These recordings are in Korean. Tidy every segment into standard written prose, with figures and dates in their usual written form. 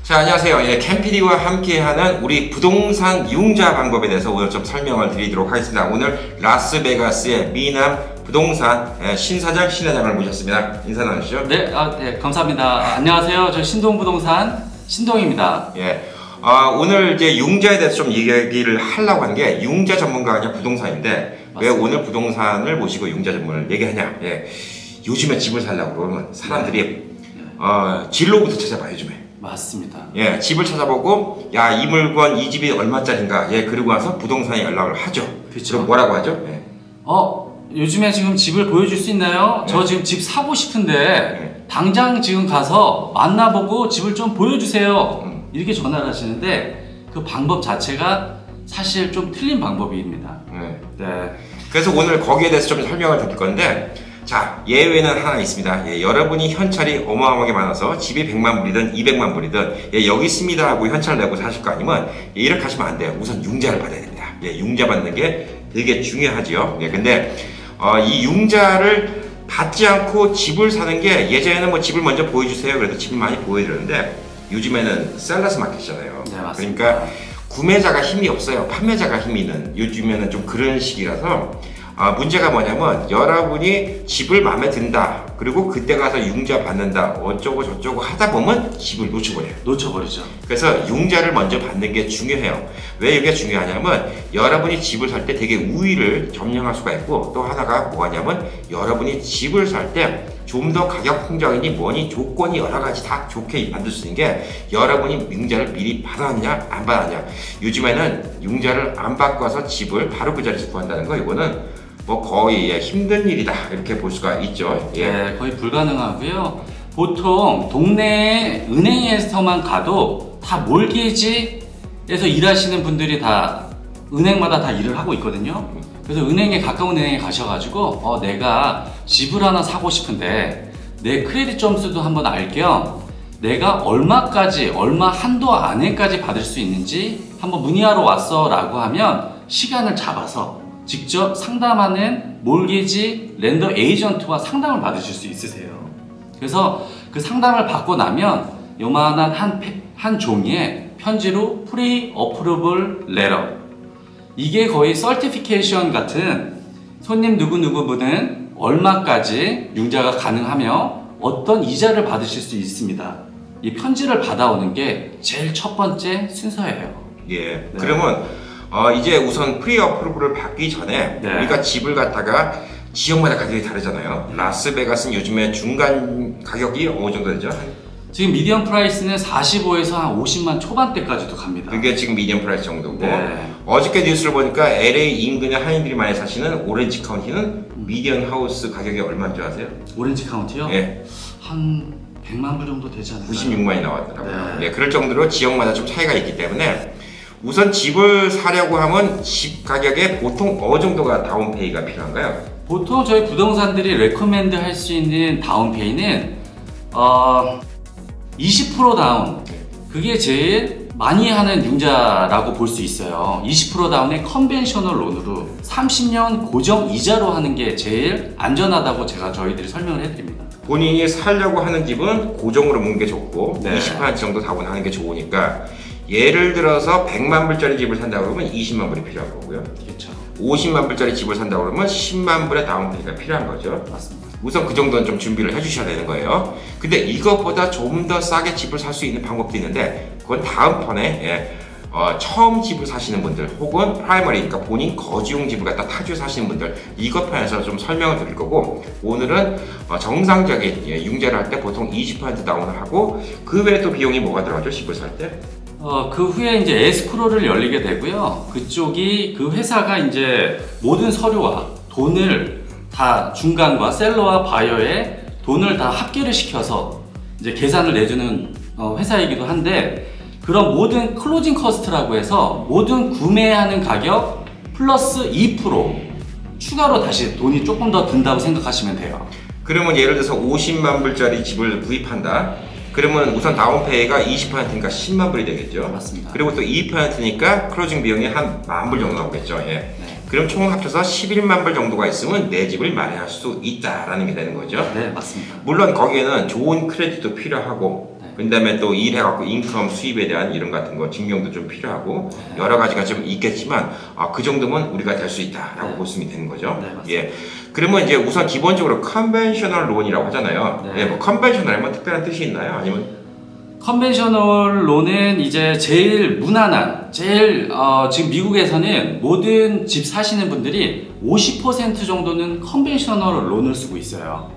자, 안녕하세요. 예, 캠피디와 함께하는 우리 부동산 융자 방법에 대해서 오늘 좀 설명을 드리도록 하겠습니다. 오늘 라스베가스의 미남 부동산 신사장, 신회장을 모셨습니다. 인사 나누시죠? 네, 네, 감사합니다. 안녕하세요. 저 신동부동산 신동입니다. 예. 오늘 이제 융자에 대해서 좀 얘기를 하려고 하는 게 융자 전문가가 아니라 부동산인데 맞습니다. 왜 오늘 부동산을 모시고 융자 전문을 얘기하냐? 예. 요즘에 집을 살려고 그러면 사람들이 진로부터 찾아봐요, 요즘에. 맞습니다. 예, 집을 찾아보고 야, 이 물건 이 집이 얼마짜린가? 예, 그리고 와서 부동산에 연락을 하죠. 그렇죠. 그럼 뭐라고 하죠? 예. 요즘에 지금 집을 보여줄 수 있나요? 네. 저 지금 집 사고 싶은데 당장 지금 가서 만나보고 집을 좀 보여주세요. 이렇게 전화를 하시는데 그 방법 자체가 사실 좀 틀린 방법입니다. 네. 그래서 오늘 거기에 대해서 좀 설명을 드릴 건데, 자, 예외는 하나 있습니다. 예, 여러분이 현찰이 어마어마하게 많아서 집이 100만 불이든 200만 불이든 예, 여기 있습니다 하고 현찰을 내고 사실 거 아니면 예, 이렇게 하시면 안 돼요. 우선 융자를 받아야 됩니다. 예, 융자 받는 게 되게 중요하지요. 예, 근데 이 융자를 받지 않고 집을 사는 게 예전에는 뭐 집을 먼저 보여주세요. 그래서 집을 많이 보여드렸는데 요즘에는 셀러스 마켓이잖아요. 네, 맞습니다. 그러니까 구매자가 힘이 없어요. 판매자가 힘이 있는 요즘에는 좀 그런 시기라서 문제가 뭐냐면 여러분이 집을 마음에 든다 그리고 그때 가서 융자 받는다 어쩌고 저쩌고 하다 보면 집을 놓쳐버리죠. 그래서 융자를 먼저 받는 게 중요해요. 왜 이게 중요하냐면 여러분이 집을 살 때 되게 우위를 점령할 수가 있고 또 하나가 뭐냐면 여러분이 집을 살 때 좀 더 가격 풍정이니 뭐니 조건이 여러 가지 다 좋게 만들 수 있는 게 여러분이 융자를 미리 받았냐 안 받았냐. 요즘에는 융자를 안 받고 와서 집을 바로 그 자리에서 구한다는 거 이거는 뭐 거의 힘든 일이다 이렇게 볼 수가 있죠. 예. 네, 거의 불가능하고요. 보통 동네 은행에서만 가도 다 몰개지에서 일하시는 분들이 다 은행마다 다 일을 하고 있거든요. 그래서 은행에 가까운 은행에 가셔가지고 내가 집을 하나 사고 싶은데 내 크레딧 점수도 한번 알 겸 내가 얼마까지 얼마 한도 안에까지 받을 수 있는지 한번 문의하러 왔어 라고 하면 시간을 잡아서 직접 상담하는 몰개지 렌더 에이전트와 상담을 받으실 수 있으세요. 그래서 그 상담을 받고 나면 요만한 한 종이에 편지로 프리 어프루블 레터, 이게 거의 서티피케이션 같은 손님 누구누구분은 얼마까지 융자가 가능하며 어떤 이자를 받으실 수 있습니다. 이 편지를 받아오는 게 제일 첫 번째 순서예요. 예. 네. 그러면 이제 우선 프리 어프로브를 받기 전에 우리가 집을 갖다가 지역마다 가격이 다르잖아요. 라스베가스는 요즘에 중간 가격이 어느 정도 되죠? 지금 미디엄 프라이스는 45에서 한 50만 초반대까지도 갑니다. 그게 지금 미디엄 프라이스 정도고 네. 어저께 뉴스를 보니까 LA 인근의 한인들이 많이 사시는 오렌지 카운티는 미디엄 하우스 가격이 얼마인 줄 아세요? 오렌지 카운티요? 네. 한 100만 불 정도 되지 않나요? 96만이 나왔더라고요. 네. 네, 그럴 정도로 지역마다 좀 차이가 있기 때문에 우선 집을 사려고 하면 집 가격에 보통 어느 정도가 다운페이가 필요한가요? 보통 저희 부동산들이 레코멘드 할 수 있는 다운페이는 20% 다운, 그게 제일 많이 하는 융자라고 볼 수 있어요. 20% 다운의 컨벤셔널 론으로 30년 고정 이자로 하는 게 제일 안전하다고 저희들이 설명을 해드립니다. 본인이 살려고 하는 집은 고정으로 묻는 게 좋고 네. 20% 정도 다운하는 게 좋으니까 예를 들어서 100만 불짜리 집을 산다고 그러면 20만 불이 필요한 거고요. 그렇죠. 50만 불짜리 집을 산다고 그러면 10만 불의 다운페이가 필요한 거죠. 맞습니다. 우선 그 정도는 좀 준비를 해주셔야 되는 거예요. 근데 이것보다 좀 더 싸게 집을 살 수 있는 방법도 있는데 그건 다음 편에 처음 집을 사시는 분들 혹은 프라이머리, 그러니까 본인 거주용 집을 갖다 타주에 사시는 분들 이것 편에서 좀 설명을 드릴 거고, 오늘은 정상적인 융자를 할 때 보통 20% 다운을 하고 그 외에 또 비용이 뭐가 들어가죠? 집을 살 때? 그 후에 이제 에스크로를 열리게 되고요. 그쪽이 그 회사가 이제 모든 서류와 돈을 다 중간과 셀러와 바이어의 돈을 다 합계를 시켜서 이제 계산을 내주는 회사이기도 한데, 그런 모든 클로징 커스트라고 해서 모든 구매하는 가격 플러스 2% 추가로 다시 돈이 조금 더 든다고 생각하시면 돼요. 그러면 예를 들어서 50만 불짜리 집을 구입한다. 그러면 우선 다운페이가 20%니까 10만 불이 되겠죠. 맞습니다. 그리고 또 2%니까 클로징 비용이 한 10,000불 정도 나오겠죠. 예. 네. 그럼 총 합쳐서 11만 불 정도가 있으면 내 집을 마련할 수 있다라는 게 되는 거죠. 네, 맞습니다. 물론 거기에는 좋은 크레딧도 필요하고 그 다음에 또 일해갖고 인컴 수입에 대한 이런 같은 거 증명도 좀 필요하고 여러 가지가 좀 있겠지만 그 정도면 우리가 될 수 있다라고 볼 수 되는 거죠. 예. 그러면 이제 우선 기본적으로 컨벤셔널 론이라고 하잖아요. 예, 뭐 컨벤셔널 하면 특별한 뜻이 있나요? 아니면 컨벤셔널 론은 이제 제일 무난한, 제일 지금 미국에서는 모든 집 사시는 분들이 50% 정도는 컨벤셔널 론을 쓰고 있어요.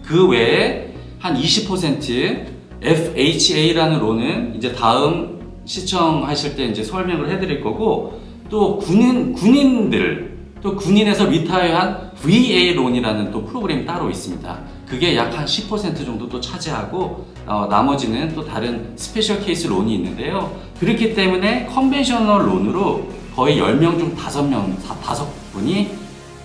그 외에 한 20% FHA라는 론은 이제 다음 시청하실 때 이제 설명을 해드릴 거고, 또 군인들, 또 군인에서 리타이어한 VA 론이라는 또 프로그램이 따로 있습니다. 그게 약 한 10% 정도 또 차지하고 나머지는 또 다른 스페셜 케이스 론이 있는데요. 그렇기 때문에 컨벤셔널 론으로 거의 10명 중 5분이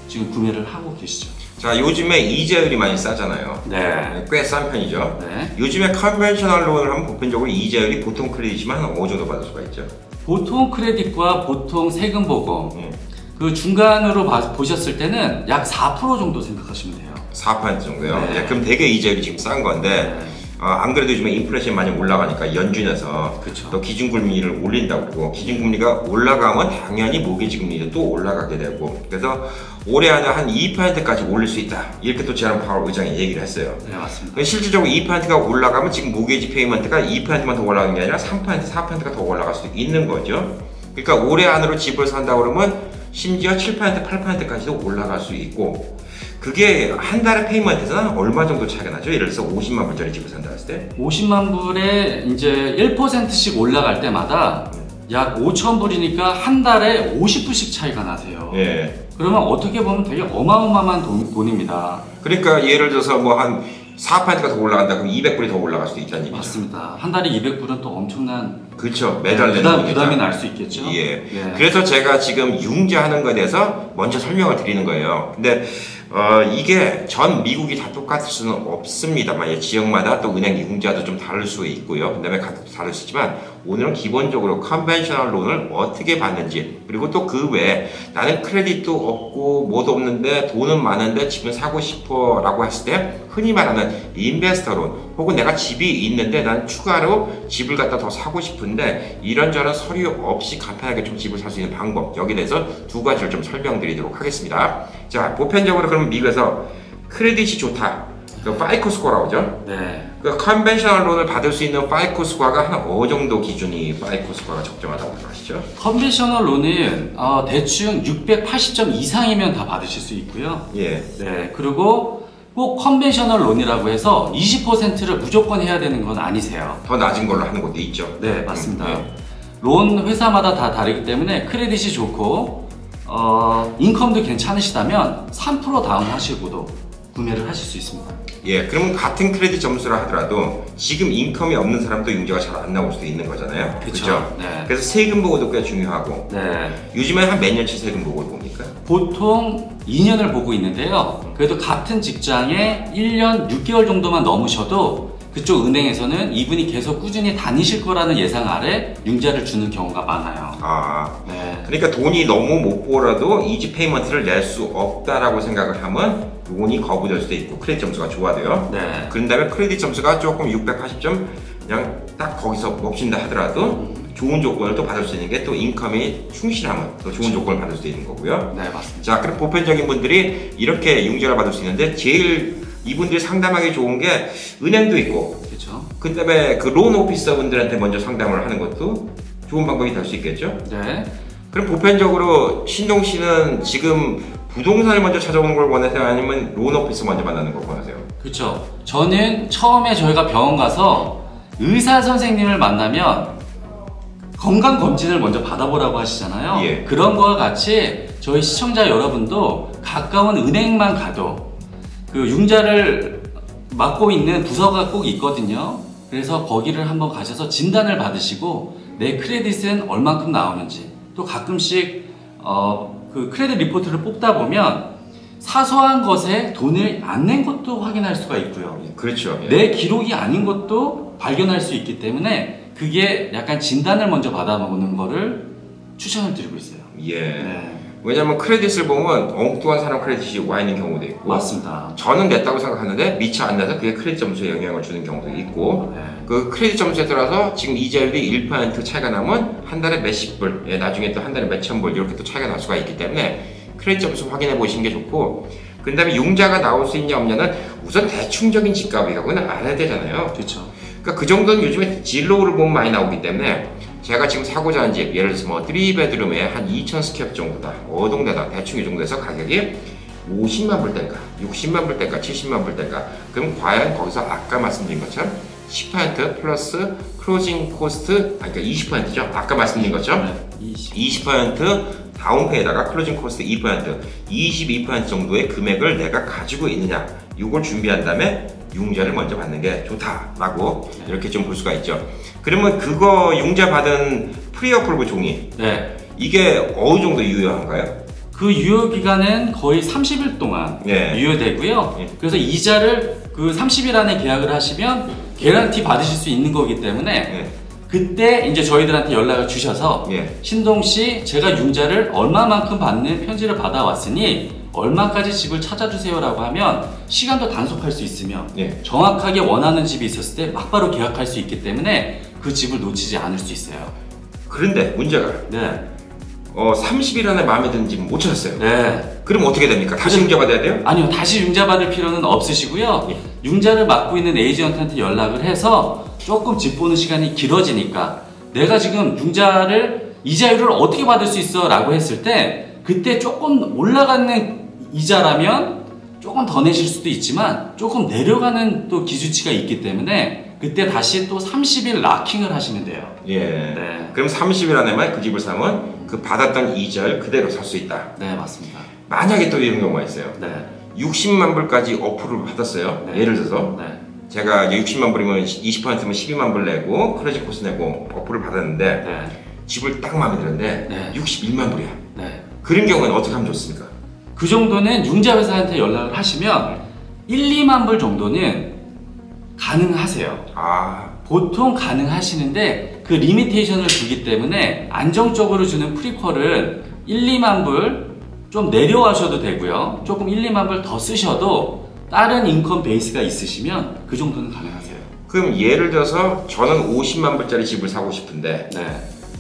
지금 구매를 하고 계시죠. 자, 요즘에 이자율이 많이 싸잖아요. 네. 꽤 싼 편이죠. 네. 요즘에 컨벤셔널 론을 하면 보편적으로 이자율이 보통 크레딧이면 한 어느 정도 받을 수가 있죠? 보통 크레딧과 보통 세금 보험 그 중간으로 보셨을 때는 약 4% 정도 생각하시면 돼요. 4% 정도요? 네. 예, 그럼 되게 이자율이 지금 싼 건데 안 그래도 요즘에 인플레이션이 많이 올라가니까 연준에서 그쵸. 또 기준금리를 올린다고 그러고, 기준금리가 올라가면 당연히 모기지 금리도 또 올라가게 되고, 그래서 올해 안에 한 2%까지 올릴 수 있다, 이렇게 또 제롬 파월 의장이 얘기를 했어요. 네, 맞습니다. 실질적으로 2%가 올라가면 지금 모기지 페이먼트가 2%만 더 올라가는 게 아니라 3%, 4%가 더 올라갈 수도 있는 거죠. 그러니까 올해 안으로 집을 산다 그러면 심지어 7%, 8%까지도 올라갈 수 있고, 그게 한 달에 페이먼트에서는 얼마 정도 차이가 나죠? 예를 들어서 50만 불짜리 집을 산다 했을 때 50만 불에 이제 1%씩 올라갈 때마다 약 5천 불이니까 한 달에 50불씩 차이가 나세요. 예. 그러면 어떻게 보면 되게 어마어마한 돈입니다. 그러니까 예를 들어서 뭐 한 4%가 더 올라간다 그럼 200불이 더 올라갈 수도 있다는 얘기죠. 맞습니다. 한 달에 200불은 또 엄청난 그렇죠. 매달 내는 부담이 날 수 있겠죠. 예. 예. 그래서 제가 지금 융자하는 것에 대해서 먼저 설명을 드리는 거예요. 근데 이게 전 미국이 다 똑같을 수는 없습니다만, 예, 지역마다 또 은행 융자도 좀 다를 수 있고요. 그다음에 가격도 다를 수 있지만, 오늘은 기본적으로 컨벤셔널 론을 어떻게 받는지, 그리고 또 그 외에 나는 크레딧도 없고 뭐도 없는데 돈은 많은데 집은 사고 싶어 라고 했을 때 흔히 말하는 인베스터 론, 혹은 내가 집이 있는데 난 추가로 집을 갖다 더 사고 싶은데 이런저런 서류 없이 간편하게 좀 집을 살 수 있는 방법, 여기에 대해서 두 가지를 좀 설명드리도록 하겠습니다. 자, 보편적으로 그럼 미국에서 크레딧이 좋다, 그 파이코 스코어라고 하죠. 네. 그 컨벤셔널 론을 받을 수 있는 파이코 스코어가 한 어느 정도 기준이 파이코 스코어가 적정하다고 생각하시죠? 컨벤셔널 론은 대충 680점 이상이면 다 받으실 수 있고요. 예. 네. 그리고 꼭 컨벤셔널 론이라고 해서 20%를 무조건 해야 되는 건 아니세요. 더 낮은 걸로 하는 것도 있죠. 네, 맞습니다. 네. 론 회사마다 다 다르기 때문에 크레딧이 좋고 인컴도 괜찮으시다면 3% 다운하시고도 구매를 하실 수 있습니다. 예, 그러면 같은 크레딧 점수라 하더라도 지금 인컴이 없는 사람도 융자가 잘 안 나올 수도 있는 거잖아요. 그렇죠? 네. 그래서 세금 보고도 꽤 중요하고. 네. 요즘에 한 몇 년치 세금 보고를 봅니까? 보통 2년을 보고 있는데요. 그래도 같은 직장에 1년 6개월 정도만 넘으셔도 그쪽 은행에서는 이분이 계속 꾸준히 다니실 거라는 예상 아래 융자를 주는 경우가 많아요. 네. 그러니까 돈이 너무 못 벌어도 이지 페이먼트를 낼 수 없다라고 생각을 하면 론이 거부될 수도 있고 크레딧 점수가 좋아져요. 네. 그런 다음에 크레딧 점수가 조금 680점 그냥 딱 거기서 멈춘다 하더라도 좋은 조건을 또 받을 수 있는 게 또 인컴이 충실하면 또 좋은 조건을 받을 수 있는 거고요. 네, 맞습니다. 자, 그럼 보편적인 분들이 이렇게 융자를 받을 수 있는데 제일 이분들이 상담하기 좋은 게 은행도 있고, 그렇죠. 그 다음에 그 론 오피서 분들한테 먼저 상담을 하는 것도 좋은 방법이 될 수 있겠죠? 네. 그럼 보편적으로 신동 씨는 지금 부동산을 먼저 찾아오는 걸 원하세요? 아니면 론 오피스 먼저 만나는 걸 원하세요? 그렇죠. 저는 처음에 저희가 병원 가서 의사 선생님을 만나면 건강검진을 먼저 받아보라고 하시잖아요. 예. 그런 거와 같이 저희 시청자 여러분도 가까운 은행만 가도 그 융자를 맡고 있는 부서가 꼭 있거든요. 그래서 거기를 한번 가셔서 진단을 받으시고 내 크레딧은 얼만큼 나오는지, 또 가끔씩 그 크레딧 리포트를 뽑다 보면 사소한 것에 돈을 안 낸 것도 확인할 수가 있고요. 그렇죠. 예. 내 기록이 아닌 것도 발견할 수 있기 때문에 그게 약간 진단을 먼저 받아보는 거를 추천을 드리고 있어요. 예. 네. 왜냐면 크레딧을 보면 엉뚱한 사람 크레딧이 와 있는 경우도 있고 맞습니다. 저는 냈다고 생각하는데 미처 안 내서 그게 크레딧 점수에 영향을 주는 경우도 있고 네. 그 크레딧 점수에 따라서 지금 이자율이 1% 차이가 나면 한 달에 몇십 불, 나중에 또 한 달에 몇천 불 이렇게 또 차이가 날 수가 있기 때문에 크레딧 점수 확인해 보시는 게 좋고 그 다음에 융자가 나올 수 있냐 없냐는 우선 대충적인 집값이라고는 알아야 되잖아요. 그렇죠. 그러니까 그 정도는 요즘에 진로를 보면 많이 나오기 때문에 제가 지금 사고자 하는 집 예를 들어서 뭐 3베드룸에 한 2,000 스퀘어 정도다 어동대다 대충 이 정도에서 가격이 50만 불대인가 60만 불대인가 70만 불대인가 그럼 과연 거기서 아까 말씀드린 것처럼 10% 플러스 클로징 코스트 그러니까 20%죠 아까 말씀드린 것처럼 네. 20% 다운페이에다가 클로징 코스트 2% 22% 정도의 금액을 내가 가지고 있느냐 이걸 준비한 다음에 융자를 먼저 받는 게 좋다라고 이렇게 좀 볼 수가 있죠. 그러면 그거 융자 받은 프리어프로브 종이 네. 이게 어느 정도 유효한가요? 그 유효 기간은 거의 30일 동안 네. 유효되고요. 네. 그래서 이자를 그 30일 안에 계약을 하시면 개런티 받으실 수 있는 거기 때문에 네. 그때 이제 저희들한테 연락을 주셔서 네. 신동 씨 제가 융자를 얼마만큼 받는 편지를 받아왔으니 얼마까지 집을 찾아주세요라고 하면 시간도 단속할 수 있으며 네. 정확하게 원하는 집이 있었을 때 막바로 계약할 수 있기 때문에 그 집을 놓치지 않을 수 있어요. 그런데 문제가 네. 30일 안에 마음에 드는 집은 못 찾았어요. 네. 그럼 어떻게 됩니까? 다시 융자 받아야 돼요? 아니요, 다시 융자 받을 필요는 없으시고요. 예. 융자를 맡고 있는 에이전트한테 연락을 해서 조금 집 보는 시간이 길어지니까 내가 지금 융자를 이자율을 어떻게 받을 수 있어? 라고 했을 때 그때 조금 올라가는 이자라면 조금 더 내실 수도 있지만 조금 내려가는 또 기준치가 있기 때문에 그때 다시 또 30일 락킹을 하시면 돼요. 예. 네. 그럼 30일 안에만 그 집을 사면 그 받았던 이자를 그대로 살 수 있다. 네, 맞습니다. 만약에 또 이런 경우가 있어요. 네. 60만 불까지 어플을 받았어요. 네. 예를 들어서 네. 제가 이제 60만 불이면 20%면 12만 불 내고 클로징 코스 내고 어플을 받았는데 네. 집을 딱 마음에 드는데 네. 61만 불이야. 네. 그런 경우는 어떻게 하면 좋습니까? 그 정도는 융자회사한테 연락을 하시면 1, 2만 불 정도는 가능하세요. 아, 보통 가능하시는데 그 리미테이션을 두기 때문에 안정적으로 주는 프리퀄은 1, 2만 불 좀 내려가셔도 되고요. 조금 1, 2만 불 더 쓰셔도 다른 인컴 베이스가 있으시면 그 정도는 가능하세요. 그럼 예를 들어서 저는 50만 불짜리 집을 사고 싶은데 네.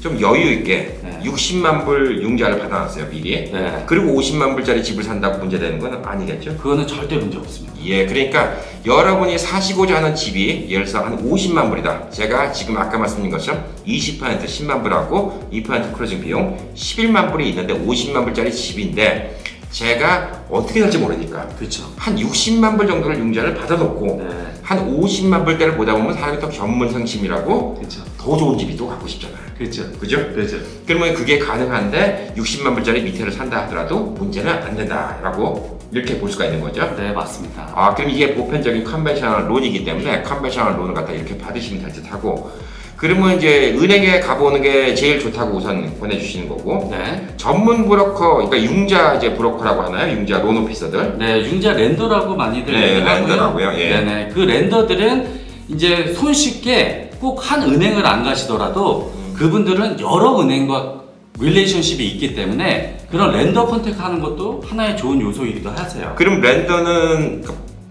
좀 여유 있게 네. 60만 불 융자를 받아놨어요 미리. 네. 그리고 50만 불짜리 집을 산다고 문제되는 건 아니겠죠? 그거는 절대 문제 없습니다. 예, 그러니까 여러분이 사시고자 하는 집이 예를 들어서 한 50만 불이다. 제가 지금 아까 말씀드린 것처럼 20% 10만 불하고 2% 크로징 비용 11만 불이 있는데 50만 불짜리 집인데 제가 어떻게 살지 모르니까 그렇죠. 한 60만 불 정도를 융자를 받아놓고 네. 한 50만 불대를 보다 보면 사람이 또 견문상심이라고 그렇죠. 더 좋은 집이 또 갖고 싶잖아요. 그렇죠. 그죠? 그렇죠. 그러면 그게 가능한데 60만 불짜리 밑에를 산다 하더라도 문제는 안 된다라고 이렇게 볼 수가 있는 거죠. 네, 맞습니다. 아, 그럼 이게 보편적인 컨벤셔널 론이기 때문에 컨벤셔널 론을 갖다 이렇게 받으시면 될 듯하고 그러면 이제 은행에 가보는 게 제일 좋다고 우선 권해주시는 거고 네. 전문 브로커, 그러니까 융자 이제 브로커라고 하나요? 융자 론 오피서들. 네, 융자 렌더라고 많이들 네, 얘기를 하고요. 렌더라고요. 예. 네네. 그 렌더들은 이제 손쉽게 꼭 한 은행을 안 가시더라도 그분들은 여러 은행과 릴레이션십이 있기 때문에 그런 렌더 컨택하는 것도 하나의 좋은 요소이기도 하세요. 그럼 렌더는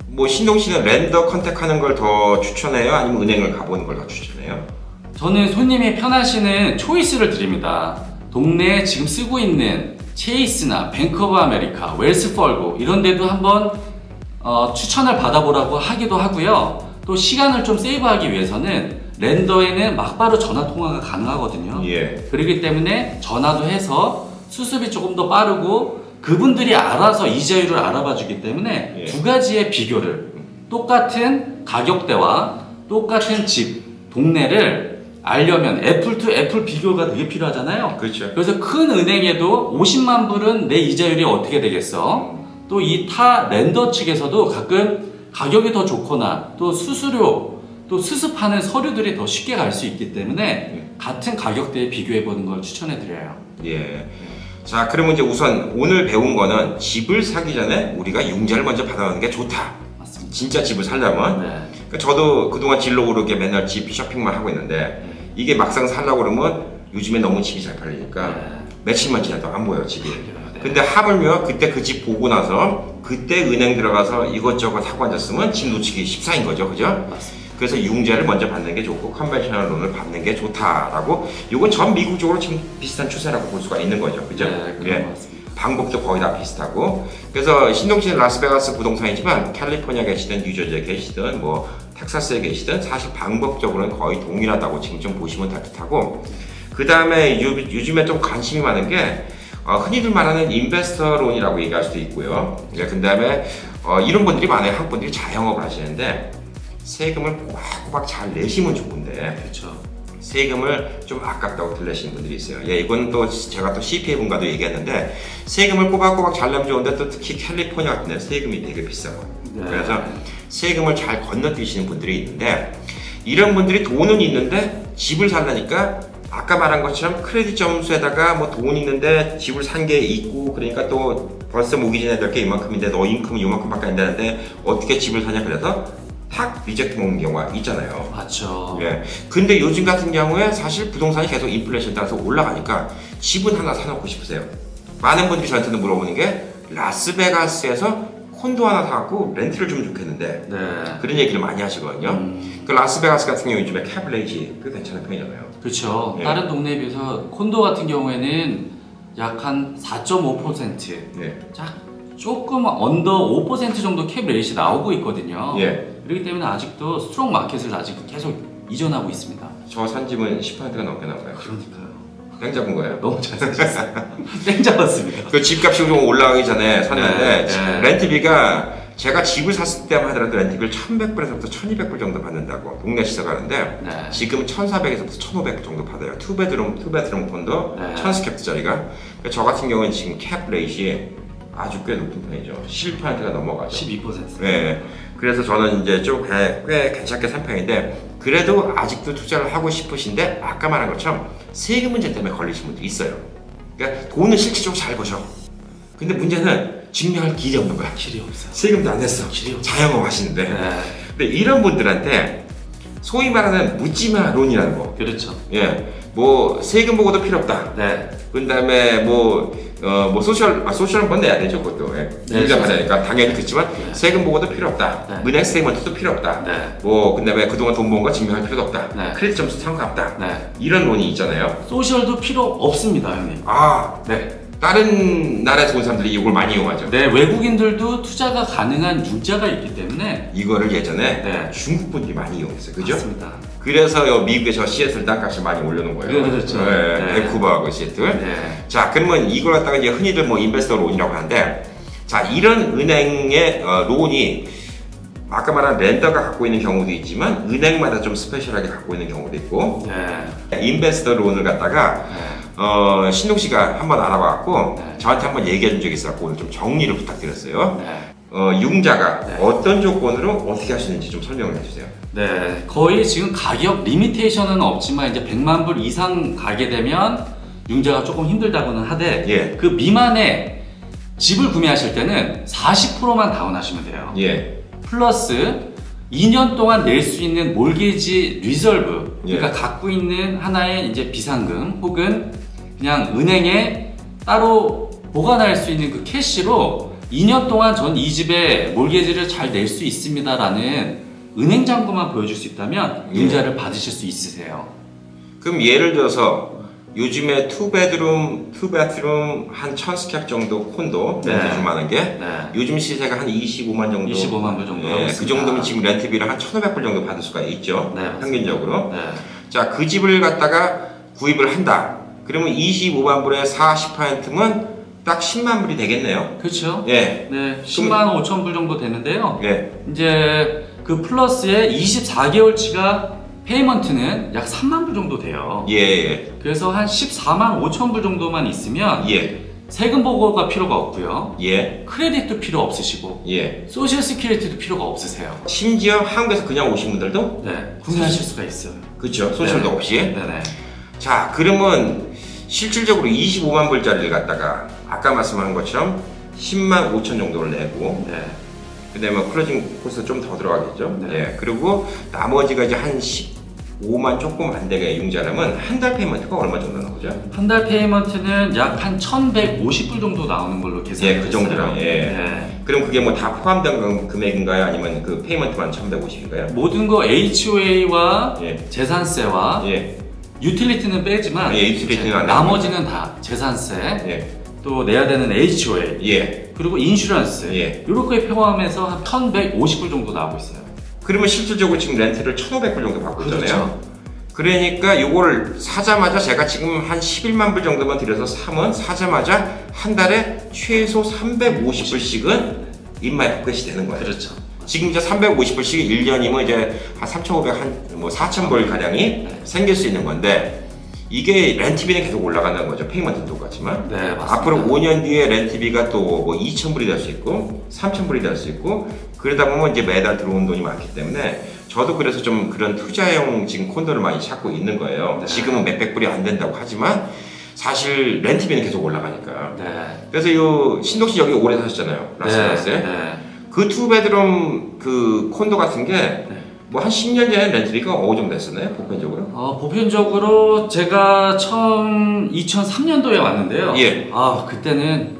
뭐 신동 씨는 렌더 컨택하는 걸 더 추천해요? 아니면 은행을 가보는 걸 더 추천해요? 저는 손님이 편하시는 초이스를 드립니다. 동네에 지금 쓰고 있는 체이스나 뱅크 오브 아메리카, 웰스 펄고 이런 데도 한번 추천을 받아보라고 하기도 하고요. 또 시간을 좀 세이브하기 위해서는 렌더에는 막바로 전화 통화가 가능하거든요. 예. 그렇기 때문에 전화도 해서 수습이 조금 더 빠르고 그분들이 알아서 이자율을 알아봐 주기 때문에 예. 두 가지의 비교를 똑같은 가격대와 똑같은 집, 동네를 알려면 애플 투 애플 비교가 되게 필요하잖아요. 그렇죠. 그래서 큰 은행에도 50만 불은 내 이자율이 어떻게 되겠어? 또 이 타 렌더 측에서도 가끔 가격이 더 좋거나 또 수수료 또 수습하는 서류들이 더 쉽게 갈 수 있기 때문에 같은 가격대에 비교해 보는 걸 추천해 드려요. 예. 자, 그러면 이제 우선 오늘 배운 거는 집을 사기 전에 우리가 융자를 먼저 받아놓는 게 좋다. 맞습니다. 진짜 집을 살려면. 네. 그러니까 저도 그동안 진로 오르게 맨날 집 쇼핑만 하고 있는데 이게 막상 살려고 그러면 요즘에 너무 집이 잘 팔리니까 네. 며칠만 지나도 안 보여 집이. 근데 하물며 그때 그 집 보고 나서 그때 은행 들어가서 이것저것 하고 앉았으면 집 놓치기 십사인 거죠, 그죠? 맞습니다. 그래서 융자를 먼저 받는 게 좋고 컨벤셔널 론을 받는 게 좋다라고. 이건 전 미국적으로 지금 비슷한 추세라고 볼 수가 있는 거죠, 그죠? 네, 그런 것 같습니다. 방법도 거의 다 비슷하고. 그래서 신동 씨는 라스베가스 부동산이지만 캘리포니아 계시든 뉴저지에 계시든 뭐 텍사스에 계시든 사실 방법적으로는 거의 동일하다고 지금 좀 보시면 될 듯하고. 그 다음에 요즘에 좀 관심이 많은 게 흔히들 말하는 인베스터 론이라고 얘기할 수도 있고요. 그 다음에 이런 분들이 많아요. 한국 분들이 자영업을 하시는데 세금을 꼬박꼬박 잘 내시면 좋은데 그렇죠. 세금을 좀 아깝다고 들으시는 분들이 있어요. 예, 이건 또 제가 또 CPA 분과도 얘기했는데 세금을 꼬박꼬박 잘 내면 좋은데 또 특히 캘리포니아 같은 데 세금이 되게 비싸고. 네. 그래서 세금을 잘 건너뛰시는 분들이 있는데 이런 분들이 돈은 있는데 집을 살라니까 아까 말한 것처럼 크레딧 점수에다가 뭐 돈 있는데 집을 산 게 있고 그러니까 또 벌써 모기지 내야 될 게 이만큼인데 너 인컴은 이만큼밖에 안 되는데 어떻게 집을 사냐 그래서 탁 리젝트 먹는 경우가 있잖아요. 맞죠. 예. 근데 요즘 같은 경우에 사실 부동산이 계속 인플레이션 따라서 올라가니까 집은 하나 사놓고 싶으세요. 많은 분들이 저한테는 물어보는 게 라스베가스에서 콘도 하나 사갖고 렌트를 주면 좋겠는데 네. 그런 얘기를 많이 하시거든요. 그 라스베가스 같은 경우 요즘에 캡레이지 꽤 괜찮은 편이잖아요. 그렇죠. 예. 다른 동네에 비해서 콘도 같은 경우에는 약 한 4.5%, 예. 조금 언더 5% 정도 캡 레이시 나오고 있거든요. 예. 그렇기 때문에 아직도 스트롱 마켓을 아직 계속 이전하고 있습니다. 저 산 집은 10%가 넘게 나와요. 그러니까요. 땡 잡은 거예요. 너무 잘 사셨어요. 땡 잡았습니다. 그 집값이 좀 올라가기 전에 샀는데 네. 렌트비가 제가 집을 샀을 때만 하더라도 렌트비를 1,100불에서부터 1,200불 정도 받는다고 동네 시세 가는데 네. 지금 1,400에서부터 1,500 정도 받아요. 투베드룸 콘도 네. 1,000스캡트짜리가. 저 같은 경우는 지금 캡 레이시 아주 꽤 높은 편이죠. 11%가 넘어가죠. 12%. 네. 그래서 저는 이제 좀 꽤 괜찮게 산 편인데 그래도 아직도 투자를 하고 싶으신데 아까 말한 것처럼 세금 문제 때문에 걸리신 분들이 있어요. 그러니까 돈은 실질적으로 잘 버셔. 근데 문제는 증명할 길이 없는 거야. 길이 없어요. 세금도 안 냈어. 길이 없어요. 자영업 하시는데. 네. 근데 이런 분들한테 소위 말하는 묻지마 론이라는 거. 그렇죠. 예. 뭐 세금 보고도 필요 없다. 네. 그 다음에 뭐 소셜은 번 내야 되죠, 그것도. 예. 네, 우리가 받으니까 당연히 그렇지만 네. 세금 보고도 필요 없다. 네. 은행 스테이먼트도 필요 없다. 네. 뭐, 그 다음에 그동안 돈 번 거 증명할 필요도 없다. 네. 크레딧 점수 상관없다. 네. 이런 론이 있잖아요. 소셜도 필요 없습니다, 형님. 아, 네. 다른 나라에서 온 사람들이 이걸 많이 이용하죠. 네, 외국인들도 투자가 가능한 융자가 있기 때문에 이거를 예전에 네. 중국 분들이 많이 이용했어요. 그죠? 맞습니다. 그래서 미국의 저 시애틀 땅값을 많이 올려놓은 거예요. 네, 그렇죠. 네, 네. 밴쿠버하고 시애틀. 네. 자, 그러면 이걸 갖다가 이제 흔히들 뭐 인베스터 론이라고 하는데, 자, 이런 은행의 론이 아까 말한 렌더가 갖고 있는 경우도 있지만 은행마다 좀 스페셜하게 갖고 있는 경우도 있고, 네. 인베스터 론을 갖다가 네. 신동 씨가 한번 알아봐갖고 네. 저한테 한번 얘기해 준 적이 있어서 오늘 좀 정리를 부탁드렸어요. 네. 융자가 네. 어떤 조건으로 어떻게 하시는지 좀 설명을 해주세요. 네, 거의 지금 가격 리미테이션은 없지만 이제 100만 불 이상 가게 되면 융자가 조금 힘들다고는 하되 예. 그 미만의 집을 구매하실 때는 40%만 다운하시면 돼요. 예. 플러스 2년 동안 낼 수 있는 몰게지 리저브, 그러니까 예. 갖고 있는 하나의 이제 비상금 혹은 그냥 은행에 따로 보관할 수 있는 그 캐시로 2년 동안 전 이 집에 몰게지를 잘 낼 수 있습니다라는 은행 잔고만 보여줄 수 있다면 예. 융자를 받으실 수 있으세요. 그럼 예를 들어서 요즘에 투베드룸 한 1,000스캡 정도 콘도 네. 렌트 좀 많은 게 네. 요즘 시세가 한 25만 정도. 25만 불 정도. 예, 그 정도면 지금 렌트비를 한 1,500불 정도 받을 수가 있죠. 네, 평균적으로. 네. 자, 그 집을 갖다가 구입을 한다. 그러면 25만 불에 40%면 딱 10만 불이 되겠네요. 그렇죠. 예. 네, 10만 5천 불 정도 되는데요. 예. 이제 그 플러스에 24개월치가 페이먼트는 약 3만 불 정도 돼요. 예. 예. 그래서 한 14만 5천 불 정도만 있으면 예. 세금 보고가 필요가 없고요. 예. 크레딧도 필요 없으시고 예. 소셜 시큐리티도 필요가 없으세요. 심지어 한국에서 그냥 오신 분들도 네, 구매하실 수가 있어요. 그렇죠. 소셜도 네네. 없이. 네네. 자, 그러면 실질적으로 25만 불짜리를 갖다가 아까 말씀한 것처럼 10만 5천 정도를 내고 네. 그 다음에 클로징 코스트 좀 더 들어가겠죠. 네. 예. 그리고 나머지가 이제 한 15, 5만 조금 안 되게 융자라면 한 달 페이먼트가 얼마 정도 나오죠? 한 달 페이먼트는 약 한 1,150불 정도 나오는 걸로 계산했어요. 예, 그 정도랑. 예. 네. 그럼 그게 뭐 다 포함된 금액인가요? 아니면 그 페이먼트만 1,150인가요? 모든 거 HOA와 예. 재산세와 예. 유틸리티는 빼지만 예, 유틸리티는 안 나머지는 다 재산세, 예. 또 내야 되는 HOA, 예. 그리고 인슈런스 예. 이렇게 포함해서 한 1,150불 정도 나오고 있어요. 그러면 실질적으로 지금 렌트를 1,500불 정도 받고 있잖아요. 그렇죠. 그러니까 요거를 사자마자 제가 지금 한 11만 불 정도만 들여서 사면 사자마자 한 달에 최소 350불씩은 입마에 끝이 되는 거예요. 그렇죠. 지금 이제 350불씩 1년이면 이제 한 3,500, 뭐 4,000불 가량이 생길 수 있는 건데 이게 렌트비는 계속 올라간다는 거죠. 페이먼트는 똑같지만. 네, 맞습니다. 앞으로 5년 뒤에 렌트비가 또 뭐 2,000불이 될 수 있고 3,000불이 될 수 있고 그러다 보면 이제 매달 들어오는 돈이 많기 때문에 저도 그래서 좀 그런 투자형 지금 콘도를 많이 찾고 있는 거예요. 네. 지금은 몇백 불이 안 된다고 하지만 사실 렌트비는 계속 올라가니까. 네. 그래서 요 신동 씨 여기 오래 사셨잖아요. 라스베가스에. 네. 그 투베드룸 그 콘도 같은 게 뭐 한 10년 전에 렌트비가 어느 정도 됐었나요? 보편적으로? 보편적으로 제가 처음 2003년도에 왔는데요. 예. 그때는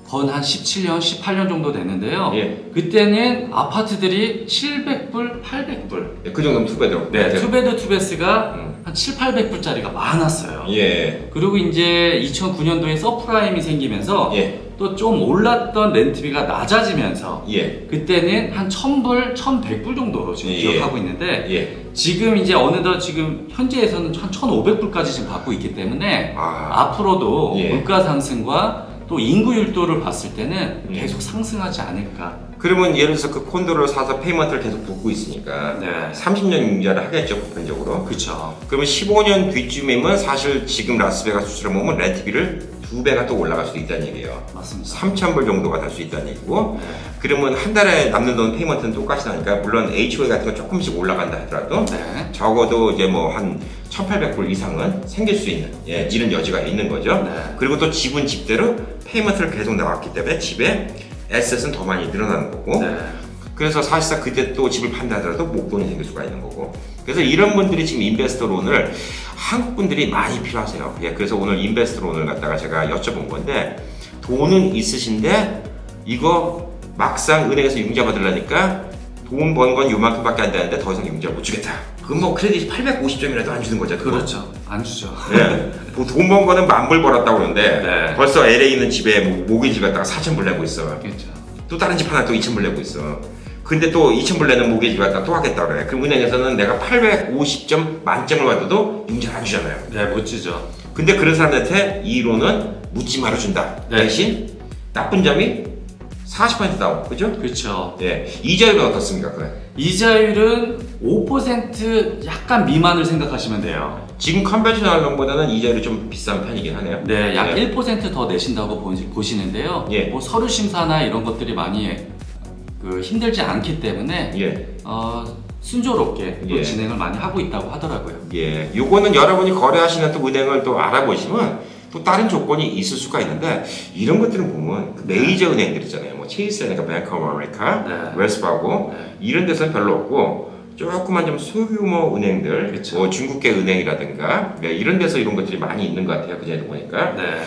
건 한 17년, 18년 정도 됐는데요. 예. 그때는 아파트들이 700불, 800불. 예, 그 정도면 투베드룸. 네, 투베드 투베스가 음. 한 7, 800불짜리가 많았어요. 예. 그리고 이제 2009년도에 서프라임이 생기면서 예. 또 좀 올랐던 렌트비가 낮아지면서 예. 그때는 한 1000불, 1100불 정도로 지금 예. 기억하고 있는데 예. 지금 이제 어느덧 지금 현재에서는 한 1500불까지 지금 받고 있기 때문에 앞으로도 예. 물가 상승과 또 인구 율도를 봤을 때는 예. 계속 상승하지 않을까. 그러면 예를 들어서 그 콘도를 사서 페이먼트를 계속 붓고 있으니까 네. 30년 융자를 하겠죠, 보편적으로. 그렇죠. 그러면 15년 뒤쯤이면 사실 지금 라스베가스 수치로 보면 렌트비를 2배가 또 올라갈 수도 있다는 얘기예요. 맞습니다. 3,000불 정도가 될 수 있다는 얘기고 네. 그러면 한 달에 남는 돈 페이먼트는 똑같이 나니까 물론 HOA 같은 거 조금씩 올라간다 하더라도 네. 적어도 이제 뭐 한 1,800불 이상은 생길 수 있는 이런 여지가 있는 거죠. 네. 그리고 또 집은 집대로 페이먼트를 계속 나왔기 때문에 집에 에셋은 더 많이 늘어나는 거고 네. 그래서 사실상 그때 또 집을 판다 하더라도 목돈이 생길 수가 있는 거고 그래서 이런 분들이 지금 인베스터 론을 한국 분들이 많이 필요하세요. 그래서 오늘 인베스터 론을 갖다가 제가 여쭤본 건데 돈은 있으신데 이거 막상 은행에서 융자 받으려니까 돈 번 건 요만큼밖에 안 되는데 더 이상 융자 못 주겠다. 그럼 뭐 크레딧이 850점이라도 안 주는 거죠. 그렇죠. 안 주죠. 돈 번 거는 10,000불 벌었다고 그러는데 네. 벌써 LA 있는 집에 모기지 갖다가 4,000불 내고 있어. 그렇죠. 또 다른 집 하나 또 2,000불 내고 있어. 근데 또 2,000불 내는 모기지 갖다 또 하겠다 그래. 그럼 은행에서는 내가 850점 만점을 받아도 융자를 안 주잖아요. 네, 못 주죠. 근데 그런 사람한테 이 론은 묻지 말아 준다. 네. 대신 나쁜 점이 40% 다운, 그죠? 그렇죠. 이자율은 어떻습니까? 그래? 이자율은 5% 약간 미만을 생각하시면 돼요. 지금 컨벤셔널 론보다는 이자율이 좀 비싼 편이긴 하네요. 네, 약 1%더 내신다고 보시는데요. 예. 뭐 서류 심사나 이런 것들이 많이 힘들지 않기 때문에 순조롭게 또 예. 진행을 많이 하고 있다고 하더라고요. 요거는 여러분이 거래하시는 또 은행을 또 알아보시면 또 다른 조건이 있을 수가 있는데 이런 것들은 보면 그 메이저 은행들 있잖아요. 뭐 체이스라든가 뱅크 오브 아메리카, 네. 웰스파고 이런 데서는 별로 없고 조그만 좀 소규모 은행들, 그쵸. 뭐 중국계 은행이라든가 이런 데서 이런 것들이 많이 있는 것 같아요. 그전에 보니까. 네.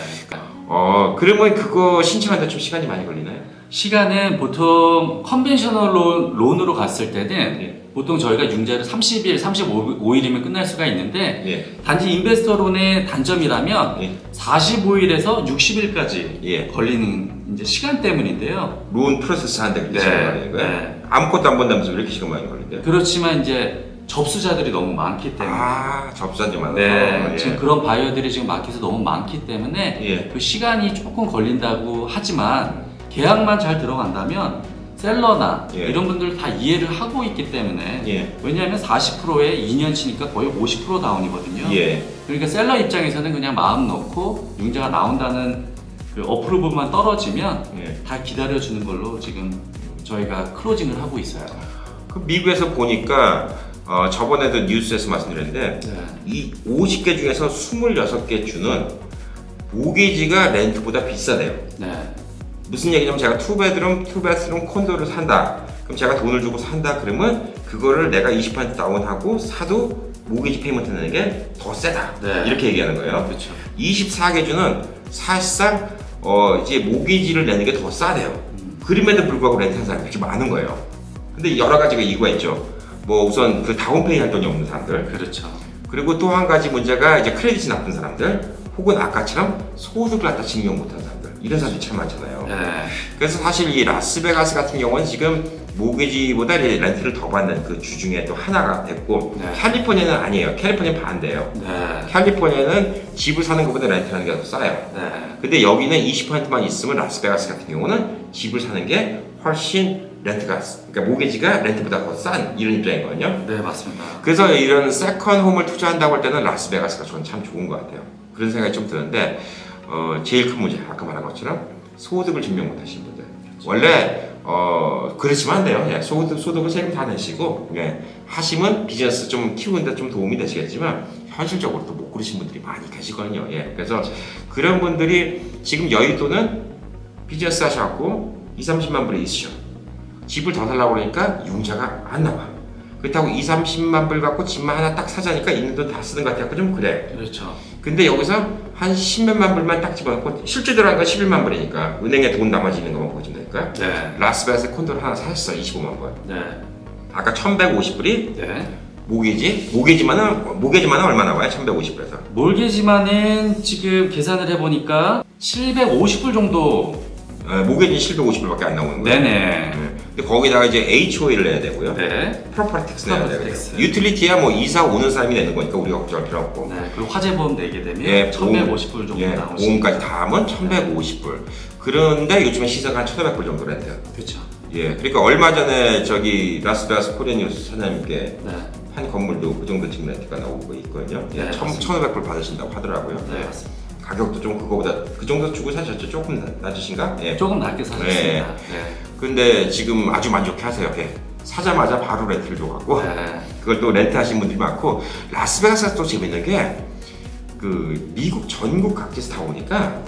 그러면 그거 신청하는데 좀 시간이 많이 걸리나요? 시간은 보통 컨벤셔널 론으로 갔을 때는 예. 보통 저희가 융자를 30일, 35일이면 끝날 수가 있는데 예. 단지 인베스터 론의 단점이라면 예. 45일에서 60일까지 예. 걸리는 이제 시간 때문인데요. 론 프로세스 하는데 그렇게 네. 시간 걸리는 거예요? 네. 아무것도 안 본다면서 왜 이렇게 시간 많이 걸린대요? 그렇지만 이제 접수자들이 너무 많기 때문에 접수자들이 많아서. 네, 예. 지금 그런 바이어들이 지금 마켓에 너무 많기 때문에 예. 그 시간이 조금 걸린다고 하지만 계약만 잘 들어간다면 셀러나 예. 이런 분들 다 이해를 하고 있기 때문에 예. 왜냐하면 40%에 2년치니까 거의 50% 다운이거든요. 예. 그러니까 셀러 입장에서는 그냥 마음 놓고 융자가 나온다는 그 어프로브만 떨어지면 예. 다 기다려주는 걸로 지금 저희가 클로징을 하고 있어요. 그 미국에서 보니까 저번에도 뉴스에서 말씀드렸는데 네. 이 50개 중에서 26개 주는 모기지가 렌트보다 비싸대요. 네. 무슨 얘기냐면 제가 투베드룸 콘도를 산다. 그럼 제가 돈을 주고 산다 그러면 그거를 내가 20% 다운하고 사도 모기지 페이먼트 내는 게 더 세다. 네. 이렇게 얘기하는 거예요. 그렇죠. 24계주는 사실상 이제 모기지를 내는 게 더 싸대요. 그림에도 불구하고 렌트하는 사람이 그렇게 많은 거예요. 근데 여러 가지가 이유가 있죠. 뭐 우선 그 다운페이 할 돈이 없는 사람들. 그렇죠. 그리고 또 한 가지 문제가 이제 크레딧이 나쁜 사람들, 혹은 아까처럼 소득을 갖다 증명 못하는 사람들. 이런 사람들이 참 많잖아요. 네. 그래서 사실 이 라스베가스 같은 경우는 지금 모기지보다 렌트를 더 받는 그 주 중에 또 하나가 됐고, 네. 캘리포니아는 아니에요. 캘리포니아는 반대예요. 네. 캘리포니아는 집을 사는 것보다 렌트하는 게 더 싸요. 네. 근데 여기는 20%만 있으면 라스베가스 같은 경우는 집을 사는 게 훨씬 렌트가, 그러니까 모기지가 렌트보다 더 싼 이런 입장이거든요. 네, 맞습니다. 그래서 이런 세컨 홈을 투자한다고 할 때는 라스베가스가 저는 참 좋은 것 같아요. 그런 생각이 좀 드는데, 제일 큰 문제, 아까 말한 것처럼 소득을 증명 못 하시는 분들. 원래, 그렇지만 안 돼요. 예, 소득을 세금 다 내시고, 예, 하시면 비즈니스 좀 키우는데 좀 도움이 되시겠지만, 현실적으로 또 못 그러신 분들이 많이 계시거든요. 예, 그래서 그런 분들이 지금 여의도는 비즈니스 하셔갖고 20-30만 불이 있으셔. 집을 더 살라고 그러니까 융자가 안 나와. 그렇다고 20-30만 불 갖고 집만 하나 딱 사자니까 있는 돈 다 쓰는 것 같아서 좀 그래. 그렇죠. 근데 여기서 한 10몇만 불만 딱 집어넣고 실제로 한 건 11만 불이니까 은행에 돈 남아지는 것만 보시면 되니까. 네. 라스베가스 콘도를 하나 샀어. 25만 불. 네. 아까 1150불이 네. 모기지만은 얼마 나와요? 1150불에서. 몰개지만은 지금 계산을 해보니까 750불 정도. 모기지 750불밖에 안 나오는 거예요. 네네. 근데 거기다가 이제 HOA를 내야 되고요. 네. 프로퍼티 텍스 내야 되고요. 텍스. 유틸리티야 뭐 이사 오는 사람이 내는 거니까 우리가 걱정할 필요 없고. 네. 그리고 화재보험 내게 되면 예, 1150불 정도 예, 나오시죠. 보험까지 다 하면 1150불. 그런데 요즘에 시세가 한 1500불 정도 렌트요. 그렇죠. 예, 그러니까 얼마 전에 저기 라스베가스 코리안 뉴스 사장님께 네. 한 건물도 그 정도 지금 렌트가 나오고 있거든요. 예, 네, 1500불 받으신다고 하더라고요. 네, 예. 맞습니다. 가격도 좀 그거보다 그 정도 주고 사셨죠? 조금 낮으신가? 예. 조금 낮게 사셨습니다. 네. 근데 지금 아주 만족해 하세요. 예. 사자마자 바로 렌트를 줘갖고 네. 그걸 또 렌트 하신 분들이 많고, 라스베가스가 또 재밌는 게 그 미국 전국 각지에서 다 오니까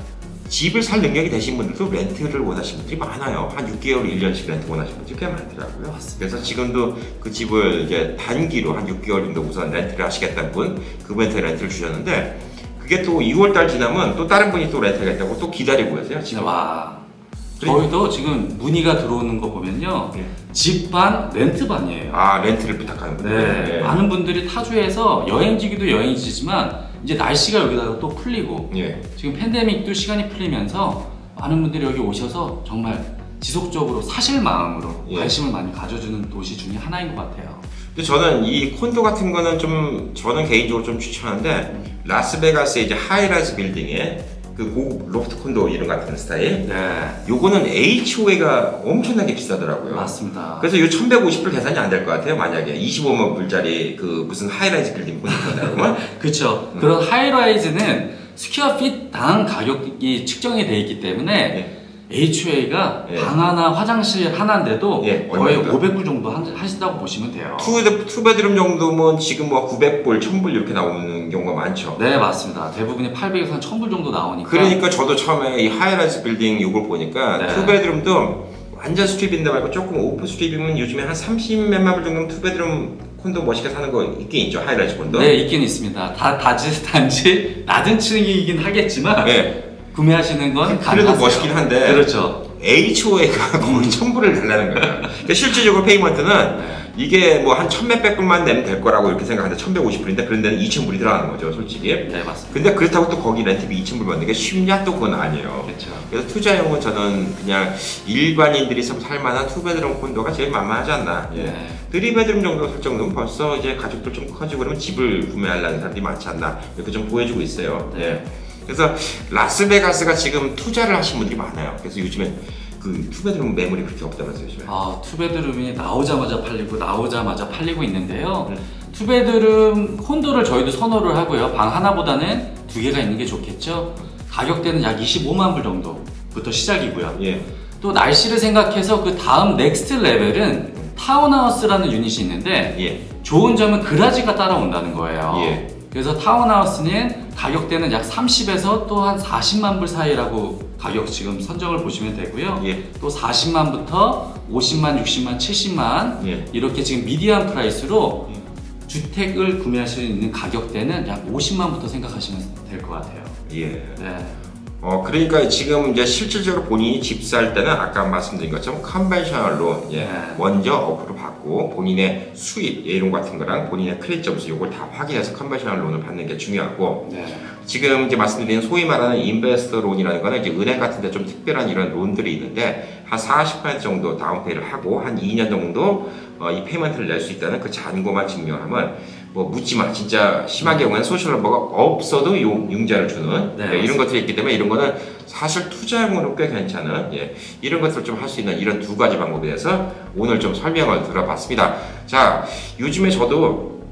집을 살 능력이 되신 분들도 렌트를 원하시는 분들이 많아요. 한 6개월, 1년씩 렌트 원하시는 분들이 꽤 많더라고요. 맞습니다. 그래서 지금도 그 집을 이제 단기로 한 6개월 정도 우선 렌트를 하시겠다는 분, 그분한테 렌트를 주셨는데, 그게 또 2월달 지나면 또 다른 분이 또 렌트하겠다고 또 기다리고 계세요. 지금. 와. 저희도 지금 문의가 들어오는 거 보면요. 네. 집 반, 렌트 반이에요. 아, 렌트를 부탁하는 분들. 네. 많은 분들이 타주에서 여행지기도 여행지지만 이제 날씨가 여기다가 또 풀리고 예. 지금 팬데믹도 시간이 풀리면서 많은 분들이 여기 오셔서 정말 지속적으로 사실 마음으로 예. 관심을 많이 가져주는 도시 중에 하나인 것 같아요. 근데 저는 이 콘도 같은 거는 좀, 저는 개인적으로 좀 추천하는데, 라스베가스의 이제 하이라이즈 빌딩에 그 고급 로프트 콘도 이런 같은 스타일, 네. 요거는 HOA가 엄청나게 비싸더라고요. 맞습니다. 그래서 요 1150불 계산이 안 될 것 같아요. 만약에 25만 불짜리 그 무슨 하이라이즈 빌딩 콘도라면. 그렇죠. 그런 하이라이즈는 스퀘어핏당 가격이 측정이 돼 있기 때문에 HOA가 예. 방 하나, 화장실 하나인데도 예, 거의 얼마입니까? 500불 정도 하신다고 보시면 돼요. 투베드룸 정도면 지금 뭐 900불, 1000불 이렇게 나오는 경우가 많죠. 네, 맞습니다. 대부분이 800에서 한 1000불 정도 나오니까. 그러니까 저도 처음에 이 하이라이즈 빌딩 요걸 보니까 네. 투베드룸도 완전 스트립인데 말고 조금 오프 스트립이면 요즘에 한 30 몇만 불 정도면 투베드룸 콘도 멋있게 사는 거 있긴 있죠. 하이라이즈 콘도. 네, 있긴 있습니다. 단지 낮은 층이긴 하겠지만 네. 구매하시는 건 그래도 가능하세요. 멋있긴 한데. 그렇죠. HOA가 거의 1000불을 달라는 거야. 그러니까 실질적으로 페이먼트는 이게 뭐 한 1000몇백 불만 내면 될 거라고 이렇게 생각하는데 1150불인데 그런 데는 2000불이 들어가는 거죠, 솔직히. 네, 맞습니다. 근데 그렇다고 또 거기 렌트비 2000불 받는 게 쉽냐? 또 그건 아니에요. 그렇죠. 그래서 투자용은 저는 그냥 일반인들이 살만한 투베드룸 콘도가 제일 만만하지 않나. 예. 네. 3베드룸 정도 설 정도면 벌써 이제 가족들 좀 커지고 그러면 집을 구매하려는 사람들이 많지 않나. 이렇게 좀 보여주고 있어요. 네. 예. 그래서 라스베가스가 지금 투자를 하신 분들이 많아요. 그래서 요즘에 그 투베드룸 매물이 그렇게 없다면서요, 요즘에. 투베드룸이 나오자마자 팔리고 있는데요. 투베드룸 콘도를 저희도 선호를 하고요. 방 하나보다는 두 개가 있는 게 좋겠죠. 가격대는 약 25만 불 정도부터 시작이고요. 예. 또 날씨를 생각해서 그 다음 넥스트 레벨은 타운하우스라는 유닛이 있는데 예. 좋은 점은 그라지가 따라온다는 거예요. 예. 그래서 타운하우스는 가격대는 약 30에서 또 한 40만 불 사이라고 가격 지금 선정을 보시면 되고요. 예. 또 40만부터 50만, 60만, 70만 예. 이렇게 지금 미디안 프라이스로 주택을 구매할 수 있는 가격대는 약 50만부터 생각하시면 될 것 같아요. 예. 네. 그러니까 지금 이제 실질적으로 본인이 집 살 때는 아까 말씀드린 것처럼 컨벤셔널 론, 예, 먼저 어프로 받고 본인의 수입, 이런 같은 거랑 본인의 크레딧 점수 요걸 다 확인해서 컨벤셔널 론을 받는 게 중요하고, 네. 지금 이제 말씀드린 소위 말하는 인베스터 론이라는 거는 이제 은행 같은 데 좀 특별한 이런 론들이 있는데 한 40% 정도 다운페이를 하고 한 2년 정도 이 페이먼트를 낼 수 있다는 그 잔고만 증명하면 뭐 묻지마, 진짜 심한 경우에는 소셜 넘버가 없어도 융자를 주는, 네, 예, 이런 것들이 있기 때문에 이런 거는 사실 투자용으로 꽤 괜찮은, 예, 이런 것들을 좀 할 수 있는 이런 두 가지 방법에 대해서 오늘 좀 설명을 들어봤습니다. 자, 요즘에 저도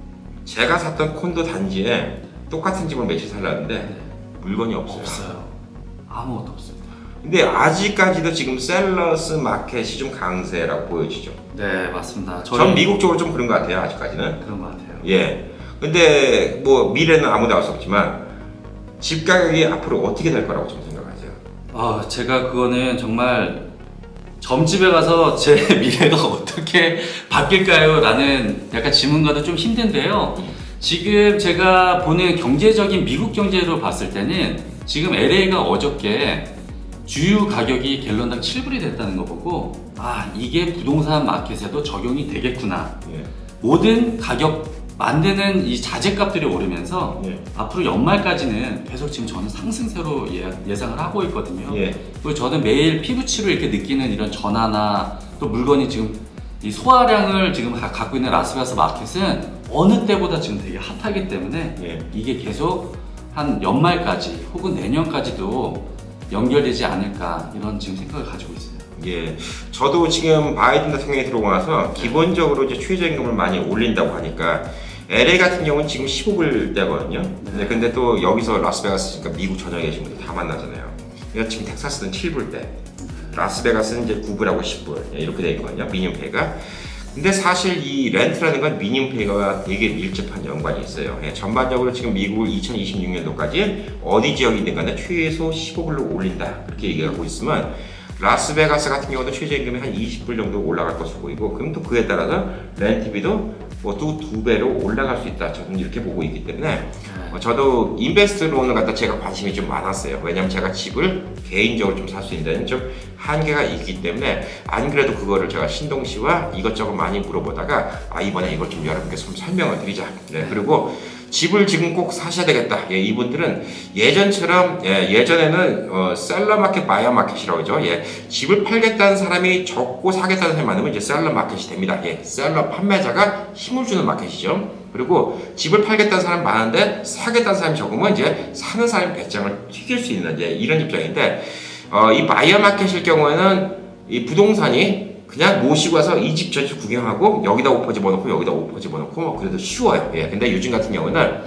제가 샀던 콘도 단지에 똑같은 집을 며칠 살았는데 물건이 없어요. 아무것도 없습니다. 근데 아직까지도 지금 셀러스 마켓이 좀 강세라고 보여지죠. 네, 맞습니다. 전 미국 쪽으로 좀 그런 것 같아요, 아직까지는. 그런 것 같아요. 예. 근데 뭐 미래는 아무도 알 수 없지만 집 가격이 앞으로 어떻게 될 거라고 좀 생각하세요? 제가 그거는 정말 점집에 가서 제 미래가 어떻게 바뀔까요? 라는 약간 질문과도 좀 힘든데요. 지금 제가 보는 경제적인 미국 경제로 봤을 때는 지금 LA가 어저께 주유 가격이 갤런당 7불이 됐다는 거 보고 이게 부동산 마켓에도 적용이 되겠구나. 예. 모든 가격 만드는 이 자재값들이 오르면서 예. 앞으로 연말까지는 계속 지금 저는 상승세로 예상을 하고 있거든요. 예. 그리고 저는 매일 피부치로 이렇게 느끼는 이런 전화나 또 물건이 지금 이 소화량을 지금 갖고 있는 라스베가스 마켓은 어느 때보다 지금 되게 핫하기 때문에 예. 이게 계속 한 연말까지 혹은 내년까지도 연결되지 않을까 이런 지금 생각을 가지고 있어요. 예, 저도 지금 바이든 대통령이 들어오고 나서 기본적으로 이제 최저임금을 많이 올린다고 하니까 LA 같은 경우는 지금 15불대거든요. 근데 또 여기서 라스베가스, 그러니까 미국 전역에 계신 분들 다 만나잖아요. 그러니까 지금 텍사스는 7불대, 라스베가스는 이제 9불하고 10불 이렇게 돼 있거든요, 미니멈 페이가. 근데 사실 이 렌트라는 건 미니멈 페이가 되게 밀접한 연관이 있어요. 예, 전반적으로 지금 미국을 2026년도까지 어디 지역이든 간에 최소 15불로 올린다 그렇게 얘기하고 있으면 라스베가스 같은 경우도 최저임금이 한 20불 정도 올라갈 것으로 보이고, 그럼 또 그에 따라서 렌트비도 뭐 또 2배로 올라갈 수 있다, 저는 이렇게 보고 있기 때문에 저도 인베스트 론을 갖다 제가 관심이 좀 많았어요. 왜냐면 제가 집을 개인적으로 좀 살 수 있는 데는 좀 한계가 있기 때문에, 안 그래도 그거를 제가 신동 씨와 이것저것 많이 물어보다가 이번에 이걸 좀 여러분께 좀 설명을 드리자. 네, 그리고 집을 지금 꼭 사셔야 되겠다. 예, 이분들은 예전처럼, 예전에는 셀러 마켓, 바이어 마켓이라고 하죠. 예, 집을 팔겠다는 사람이 적고 사겠다는 사람이 많으면 이제 셀러 마켓이 됩니다. 예, 셀러 판매자가 힘을 주는 마켓이죠. 그리고 집을 팔겠다는 사람이 많은데 사겠다는 사람이 적으면 이제 사는 사람이 배짱을 튀길 수 있는 이런 입장인데, 이 바이어 마켓일 경우에는 이 부동산이 그냥 모시고 와서 이 집 저 집 구경하고 여기다 오퍼 집어넣고 여기다 오퍼 집어넣고 뭐 그래도 쉬워요. 예. 근데 요즘 같은 경우는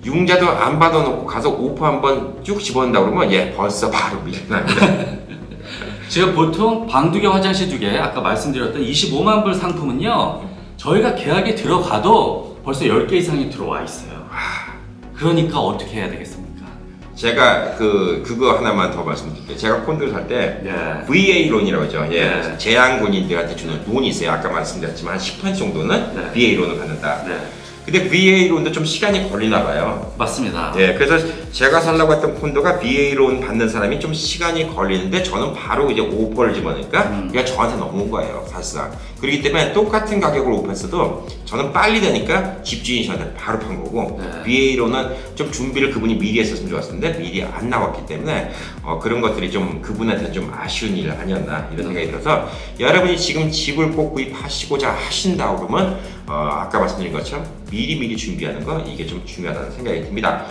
융자도 안 받아놓고 가서 오퍼 한번 쭉 집어넣는다 그러면 벌써 바로 밀려납니다. 제가 보통 방 2개, 화장실 2개, 아까 말씀드렸던 25만 불 상품은요, 저희가 계약에 들어가도 벌써 10개 이상이 들어와 있어요. 그러니까 어떻게 해야 되겠습니까? 제가 그거 하나만 더 말씀드릴게요. 제가 콘도를 살 때 VA 론이라고 하죠. 예, 재향군인들한테 주는 론이 있어요. 아까 말씀드렸지만 한 10% 정도는 VA 론을 받는다. 근데 VA 론도 좀 시간이 걸리나 봐요. 맞습니다. 예, 그래서 제가 살려고 했던 콘도가 VA 론 받는 사람이 좀 시간이 걸리는데 저는 바로 이제 오퍼를 집어넣으니까 그냥 저한테 넘어온 거예요, 사실상. 그렇기 때문에 똑같은 가격을 오퍼했어도 저는 빨리 되니까 집주인이 저한테 바로 판 거고, VA 론은 좀 준비를 그분이 미리 했었으면 좋았는데 미리 안 나왔기 때문에 그런 것들이 좀 그분한테 좀 아쉬운 일 아니었나 이런 생각이 들어서, 여러분이 지금 집을 꼭 구입하시고자 하신다 그러면 아까 말씀드린 것처럼 미리 준비하는 거, 이게 좀 중요하다는 생각이 듭니다.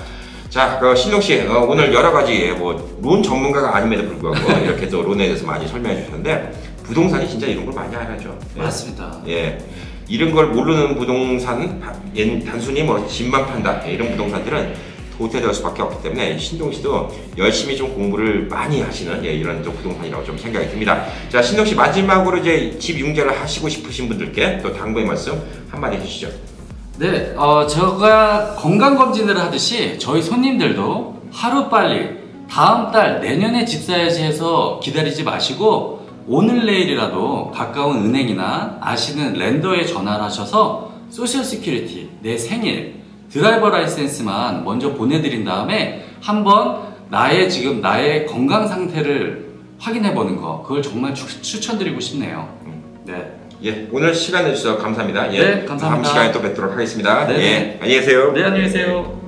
자, 신동씨, 오늘 여러가지 론 전문가가 아님에도 불구하고 이렇게 또 론에 대해서 많이 설명해 주셨는데, 부동산이 진짜 이런 걸 많이 알아죠. 맞습니다. 예, 이런 걸 모르는 부동산, 단순히 집만 판다 이런 부동산들은 도태될 수밖에 없기 때문에 신동씨도 열심히 좀 공부를 많이 하시는 이런 좀 부동산이라고 좀 생각이 듭니다. 자, 신동씨, 마지막으로 이제 집 융자를 하시고 싶으신 분들께 또 당부의 말씀 한마디 해주시죠. 네, 제가 건강검진을 하듯이 저희 손님들도 하루빨리 다음 달 내년에 집 사야지 해서 기다리지 마시고 오늘 내일이라도 가까운 은행이나 아시는 렌더에 전화를 하셔서 소셜 시큐리티, 내 생일, 드라이버 라이센스만 먼저 보내드린 다음에 한번 나의 건강 상태를 확인해 보는 거, 그걸 정말 추천드리고 싶네요. 네. 예, 오늘 시간 내주셔서 감사합니다. 예, 네, 감사합니다. 다음 시간에 또 뵙도록 하겠습니다. 네. 예, 안녕히 계세요. 네, 안녕히 계세요.